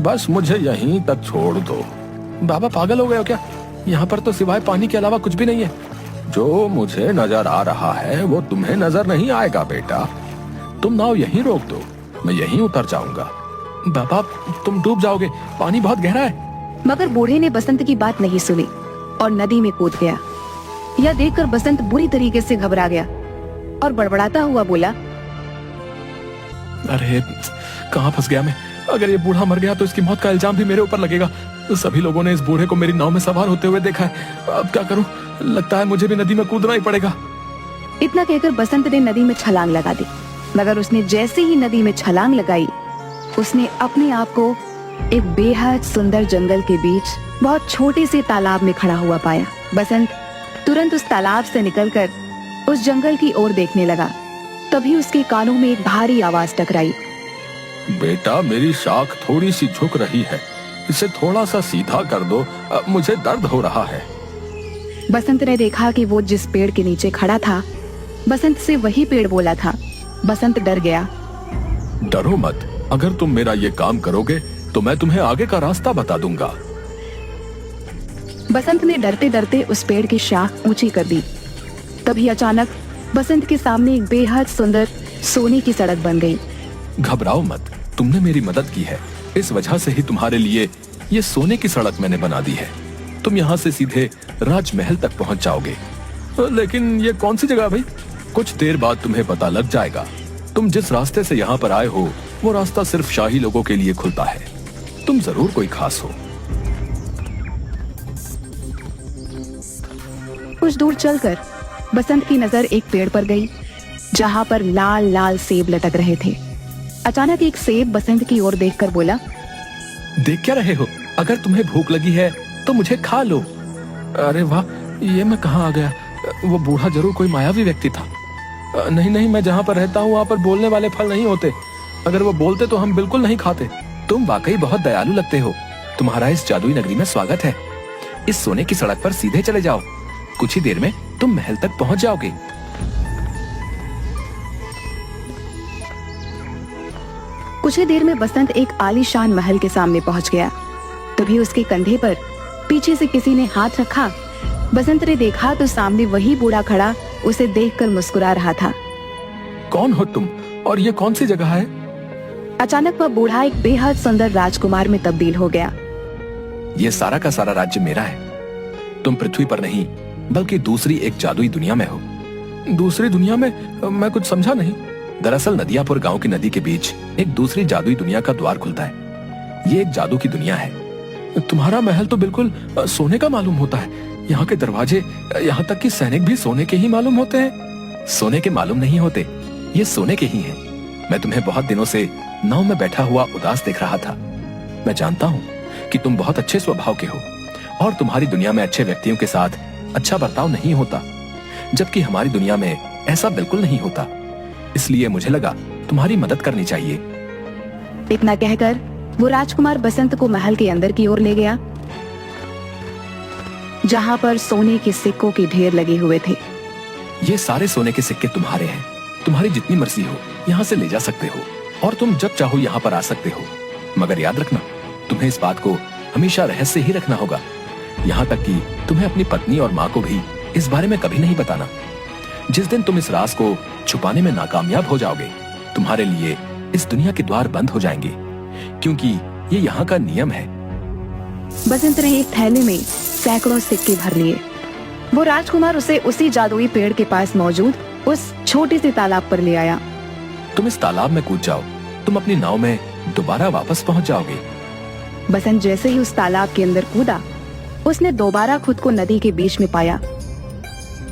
बस मुझे यहीं तक छोड़ दो। बाबा पागल हो गए हो क्या? यहाँ पर तो सिवाय पानी के अलावा कुछ भी नहीं है। जो मुझे नजर आ रहा है वो तुम्हें नजर नहीं आएगा बेटा। तुम नाव यहीं रोक दो, मैं यहीं उतर जाऊंगा। बाबा तुम डूब जाओगे, पानी बहुत गहरा है। मगर बूढ़े ने बसंत की बात नहीं सुनी और नदी में कूद गया। यह देखकर बसंत बुरी तरीके से घबरा गया और बड़बड़ाता हुआ बोला, अरे कहाँ फंस गया मैं। अगर ये बूढ़ा मर गया तो इसकी मौत का इल्जाम भी मेरे ऊपर लगेगा। सभी लोगों ने इस बूढ़े को मेरी नाव में सवार होते हुए देखा है। अब क्या करूं? लगता है मुझे भी नदी में कूदना ही पड़ेगा। इतना कहकर बसंत ने नदी में छलांग लगा दी। मगर उसने जैसे ही नदी में छलांग लगाई, उसने अपने आप को एक बेहद सुंदर जंगल के बीच बहुत छोटे से तालाब में खड़ा हुआ पाया। बसंत तुरंत उस तालाब से निकलकर उस जंगल की ओर देखने लगा। तभी उसके कानों में एक भारी आवाज टकराई। बेटा मेरी शाख थोड़ी सी झुक रही है, इसे थोड़ा सा सीधा कर दो, मुझे दर्द हो रहा है। बसंत ने देखा कि वो जिस पेड़ के नीचे खड़ा था, बसंत से वही पेड़ बोला था। बसंत डर गया। डरो मत, अगर तुम मेरा ये काम करोगे तो मैं तुम्हें आगे का रास्ता बता दूंगा। बसंत ने डरते डरते उस पेड़ की शाख ऊंची कर दी। तभी अचानक बसंत के सामने एक बेहद सुंदर सोने की सड़क बन गई। घबराओ मत, तुमने मेरी मदद की है, इस वजह से ही तुम्हारे लिए ये सोने की सड़क मैंने बना दी है। तुम यहाँ से सीधे राजमहल तक पहुँच जाओगे। लेकिन ये कौन सी जगह भाई? कुछ देर बाद तुम्हें पता लग जाएगा। तुम जिस रास्ते से यहाँ पर आए हो वो रास्ता सिर्फ शाही लोगों के लिए खुलता है। तुम जरूर कोई खास हो। कुछ दूर चलकर बसंत की नजर एक पेड़ पर गई, जहाँ पर लाल लाल सेब लटक रहे थे। अचानक एक सेब बसंत की ओर देखकर बोला, देख क्या रहे हो? अगर तुम्हें भूख लगी है तो मुझे खा लो। अरे वाह, ये मैं कहाँ आ गया? वो बूढ़ा जरूर कोई मायावी व्यक्ति था। नहीं नहीं, मैं जहाँ पर रहता हूँ वहाँ पर बोलने वाले फल नहीं होते। अगर वो बोलते तो हम बिल्कुल नहीं खाते। तुम वाकई बहुत दयालु लगते हो। तुम्हारा इस जादुई नगरी में स्वागत है। इस सोने की सड़क पर सीधे चले जाओ, कुछ ही देर में तुम महल तक पहुँच जाओगे। कुछ ही देर में बसंत एक आलीशान महल के सामने पहुंच गया। तभी उसके कंधे पर पीछे से किसी ने हाथ रखा। बसंत ने देखा तो सामने वही बूढ़ा खड़ा उसे देखकर मुस्कुरा रहा था। कौन हो तुम और ये कौन सी जगह है? अचानक वह बूढ़ा एक बेहद सुंदर राजकुमार में तब्दील हो गया। ये सारा का सारा राज्य मेरा है। तुम पृथ्वी पर नहीं बल्कि दूसरी एक जादुई दुनिया में हो। दूसरी दुनिया में? मैं कुछ समझा नहीं। दरअसल नदियापुर गांव की नदी के बीच एक दूसरी जादुई दुनिया का द्वार खुलता है। ये एक जादू की दुनिया है। तुम्हारा महल तो बिल्कुल सोने का मालूम होता है। यहाँ के दरवाजे, यहाँ तक कि सैनिक भी सोने के ही मालूम होते हैं। सोने के मालूम नहीं होते, ये सोने के ही हैं। मैं तुम्हें बहुत दिनों से नाव में बैठा हुआ उदास देख रहा था। मैं जानता हूँ कि तुम बहुत अच्छे स्वभाव के हो और तुम्हारी दुनिया में अच्छे व्यक्तियों के साथ अच्छा बर्ताव नहीं होता, जबकि हमारी दुनिया में ऐसा बिल्कुल नहीं होता। इसलिए मुझे लगा तुम्हारी मदद करनी चाहिए। इतना कहकर वो राजकुमार बसंत को महल के अंदर की ओर ले गया, जहाँ पर सोने के सिक्कों के ढेर लगे हुए थे। ये सारे सोने के सिक्के तुम्हारे हैं। तुम्हारी जितनी मर्जी हो यहाँ से ले जा सकते हो और तुम जब चाहो यहाँ पर आ सकते हो। मगर याद रखना, तुम्हें इस बात को हमेशा रहस्य ही रखना होगा। यहाँ तक कि तुम्हें अपनी पत्नी और माँ को भी इस बारे में कभी नहीं बताना। जिस दिन तुम इस राज को छुपाने में नाकामयाब हो जाओगे, तुम्हारे लिए इस दुनिया के द्वार बंद हो जाएंगे, क्योंकि ये यहाँ का नियम है। बसंत ने एक थैले में सैकड़ों सिक्के भर लिए। वो राजकुमार उसे उसी जादुई पेड़ के पास मौजूद उस छोटे से तालाब पर ले आया। तुम इस तालाब में कूद जाओ, तुम अपनी नाव में दोबारा वापस पहुँच जाओगे। बसंत जैसे ही उस तालाब के अंदर कूदा, उसने दोबारा खुद को नदी के बीच में पाया।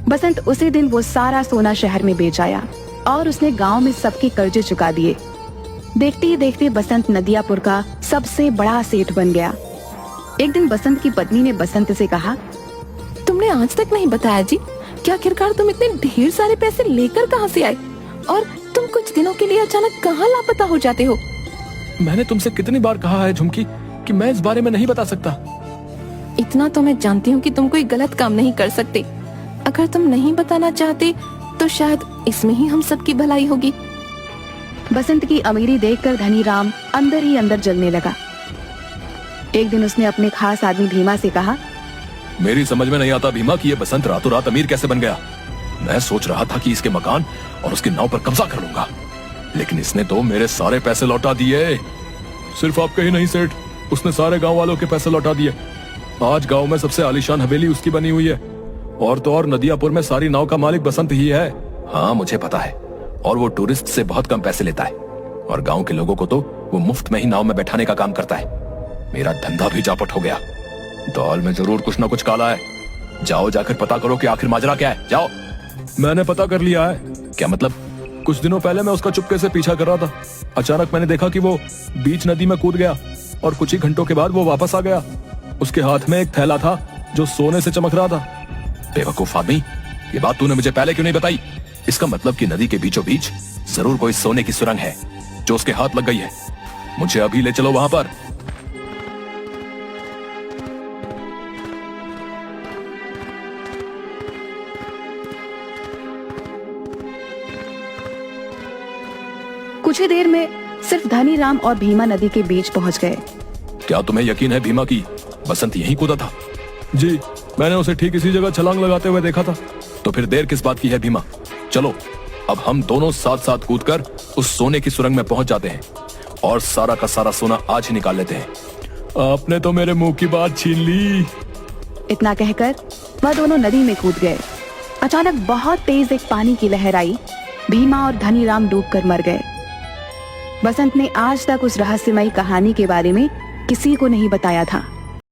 बसंत उसी दिन वो सारा सोना शहर में बेच आया और उसने गांव में सबके कर्जे चुका दिए। देखते ही देखते बसंत नदियापुर का सबसे बड़ा सेठ बन गया। एक दिन बसंत की पत्नी ने बसंत से कहा, तुमने आज तक नहीं बताया जी, क्या आखिरकार तुम इतने ढेर सारे पैसे लेकर कहाँ से आए और तुम कुछ दिनों के लिए अचानक कहाँ लापता हो जाते हो? मैंने तुमसे कितनी बार कहा है झुमकी कि मैं इस बारे में नहीं बता सकता। इतना तो मैं जानती हूँ कि तुम कोई गलत काम नहीं कर सकते। अगर तुम नहीं बताना चाहते तो शायद इसमें ही हम सबकी भलाई होगी। बसंत की अमीरी देखकर धनी राम अंदर ही अंदर जलने लगा। एक दिन उसने अपने खास आदमी भीमा से कहा, मेरी समझ में नहीं आता भीमा कि ये बसंत रातों रात अमीर कैसे बन गया। मैं सोच रहा था कि इसके मकान और उसकी नाव पर कब्जा कर लूंगा, लेकिन इसने तो मेरे सारे पैसे लौटा दिए। सिर्फ आपके ही नहीं सेठ, उसने सारे गांव वालों के पैसे लौटा दिए। आज गांव में सबसे आलीशान हवेली उसकी बनी हुई है, और तो और नदियापुर में सारी नाव का मालिक बसंत ही है। हाँ मुझे पता है, और वो टूरिस्ट से बहुत कम पैसे लेता है, और गांव के लोगों को तो वो मुफ्त में ही नाव में बैठाने का काम करता है। मेरा धंधा भी जापट हो गया। दाल में जरूर कुछ ना कुछ काला है। जाओ जाकर पता करो कि आखिर माजरा क्या है, जाओ। मैंने पता कर लिया है। क्या मतलब? कुछ दिनों पहले मैं उसका चुपके से पीछा कर रहा था। अचानक मैंने देखा कि वो बीच नदी में कूद गया, और कुछ ही घंटों के बाद वो वापस आ गया। उसके हाथ में एक थैला था जो सोने से चमक रहा था। बेवकूफ आदमी, ये बात तूने मुझे पहले क्यों नहीं बताई? इसका मतलब कि नदी के बीचों बीच जरूर कोई सोने की सुरंग है जो उसके हाथ लग गई है। मुझे अभी ले चलो वहां पर। कुछ ही देर में सिर्फ धनी राम और भीमा नदी के बीच पहुंच गए। क्या तुम्हें यकीन है भीमा की बसंत यहीं कूदा था? जी, मैंने उसे ठीक इसी जगह छलांग लगाते हुए देखा था। तो फिर देर किस बात की है भीमा? चलो अब हम दोनों साथ साथ कूदकर उस सोने की सुरंग में पहुंच जाते हैं, और सारा का सारा सोना आज ही निकाल लेते हैं। आपने तो मेरे मुंह की बात छीन ली। इतना कहकर वह दोनों नदी में कूद गए। अचानक बहुत तेज एक पानी की लहर आई। भीमा और धनी राम डूबकर मर गए। बसंत ने आज तक उस रहस्यमयी कहानी के बारे में किसी को नहीं बताया था।